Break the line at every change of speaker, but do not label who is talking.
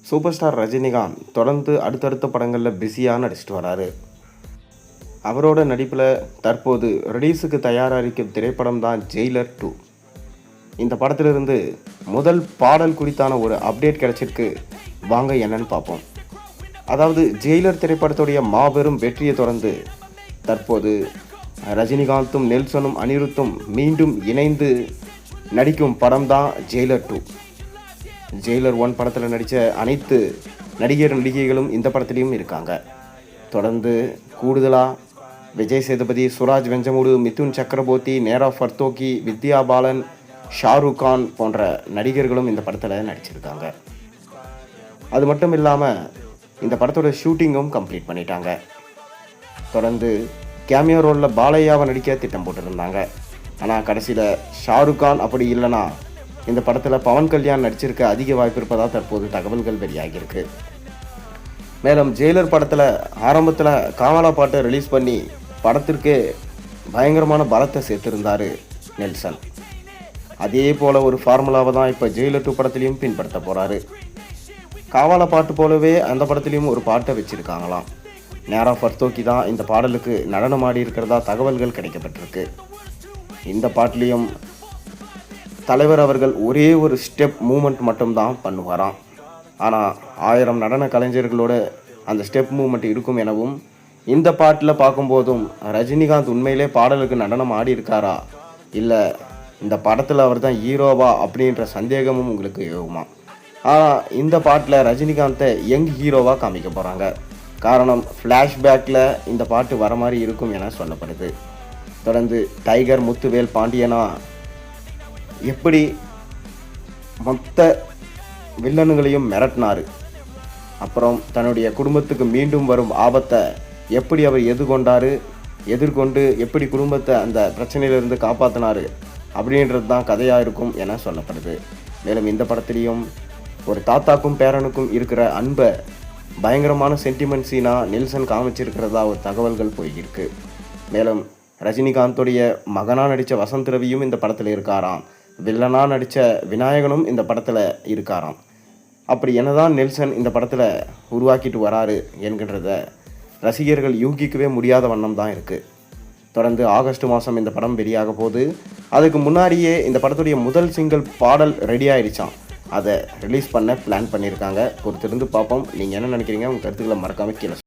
Super star Rajinikanth தொடர்ந்து அடுத்தடுத்த படங்களில் பிஸியாக நடிச்சிட்டு வராரு. அவரோட நடிப்பில் தற்போது ரிலீஸுக்கு தயாராக இருக்கும் திரைப்படம் தான் ஜெயிலர் 2. இந்த படத்திலிருந்து முதல் பாடல் குறித்தான ஒரு அப்டேட் கிடைச்சிருக்கு. வாங்க என்னன்னு பார்ப்போம். அதாவது ஜெயிலர் திரைப்படத்துடைய மாபெரும் வெற்றியை தொடர்ந்து தற்போது ரஜினிகாந்தும் நெல்சனும் அனிருத்தும் மீண்டும் இணைந்து நடிக்கும் படம் தான் ஜெயிலர் 2. ஜெயிலர் 1 படத்தில் நடித்த அனைத்து நடிகைகளும் இந்த படத்துலையும் இருக்காங்க. தொடர்ந்து கூடுதலாக விஜய் சேதுபதி, சுராஜ் வெஞ்சமுடு, மிதுன் சக்கரபோர்த்தி, நேரா ஃபர்தோகி, வித்யா பாலன், ஷாருக் கான் போன்ற நடிகர்களும் இந்த படத்தில் நடிச்சிருக்காங்க. அது மட்டும் இல்லாமல் இந்த படத்தோட ஷூட்டிங்கும் கம்ப்ளீட் பண்ணிட்டாங்க. தொடர்ந்து கேமியோ ரோலில் பாலையாவை நடிக்க திட்டம் போட்டிருந்தாங்க. ஆனால் கடைசியில் ஷாருக் கான் அப்படி இல்லைனா இந்த படத்தில் பவன் கல்யாண் நடிச்சிருக்க அதிக வாய்ப்பு இருப்பதாக தற்போது தகவல்கள் வெளியாகியிருக்கு. மேலும் ஜெயிலர் படத்தில் ஆரம்பத்தில் காவாலா பாட்டை ரிலீஸ் பண்ணி படத்திற்கு பயங்கரமான பலத்தை சேர்த்திருந்தார் நெல்சன். அதே போல் ஒரு ஃபார்முலாவை தான் இப்போ ஜெயிலர் 2 படத்துலையும் பின்பற்ற போகிறாரு. காவாலா பாட்டு போலவே அந்த படத்துலையும் ஒரு பாட்டை வச்சுருக்காங்களாம். நேரா ஃபர்தோகி தான் இந்த பாடலுக்கு நடனம் ஆடி இருக்கிறதா தகவல்கள் கிடைக்கப்பட்டிருக்கு. இந்த பாட்டிலையும் தலைவர் அவர்கள் ஒரே ஒரு ஸ்டெப் மூமெண்ட் மட்டும்தான் பண்ணுவாராம். ஆனால் 1000 நடன கலைஞர்களோட அந்த ஸ்டெப் மூமெண்ட் இருக்கும் எனவும், இந்த பாட்டில் பார்க்கும்போதும் ரஜினிகாந்த் உண்மையிலே பாடலுக்கு நடனம் ஆடி இருக்காரா இல்லை இந்த படத்தில் அவர் தான் ஹீரோவா அப்படின்ற சந்தேகமும் உங்களுக்கு யோகமா. ஆனால் இந்த பாட்டில் ரஜினிகாந்தை யங் ஹீரோவாக காமிக்க போகிறாங்க. காரணம் ஃப்ளாஷ்பேக்கில் இந்த பாட்டு வர மாதிரி இருக்கும் என சொல்லப்படுது. தொடர்ந்து டைகர் முத்துவேல் பாண்டியனா எப்படி மொத்த வில்லனுங்களையும் மிரட்டினார், அப்புறம் தன்னுடைய குடும்பத்துக்கு மீண்டும் வரும் ஆபத்தை எப்படி அவர் எதிர்கொண்டு எப்படி குடும்பத்தை அந்த பிரச்சனையிலிருந்து காப்பாற்றினார் அப்படின்றது தான் கதையாக இருக்கும் என சொல்லப்படுது. மேலும் இந்த படத்துலேயும் ஒரு தாத்தாக்கும் பேரனுக்கும் இருக்கிற அன்பை பயங்கரமான சென்டிமெண்ட் சீனாக நெல்சன் காமிச்சிருக்கிறதா ஒரு தகவல்கள் போயிருக்கு. மேலும் ரஜினிகாந்தோடைய மகனாக நடித்த வசந்த் ரவியும் இந்த படத்தில் இருக்காராம். வில்லனாக நடித்த விநாயகனும் இந்த படத்தில் இருக்காராம். அப்படி என்னதான் நெல்சன் இந்த படத்தில் உருவாக்கிட்டு வராரு என்கின்றத ரசிகர்கள் யூகிக்கவே முடியாத வண்ணம் தான் இருக்குது. தொடர்ந்து ஆகஸ்ட் மாதம் இந்த படம் வெளியாக போகுது. அதுக்கு முன்னாடியே இந்த படத்துடைய முதல் சிங்கிள் பாடல் ரெடி ஆகிடுச்சான். அதை ரிலீஸ் பண்ண பிளான் பண்ணியிருக்காங்க. பொறுத்திருந்து பார்ப்போம். நீங்கள் என்ன நினைக்கிறீங்க? உங்கள் கருத்துக்களை மறக்காமல் கீழே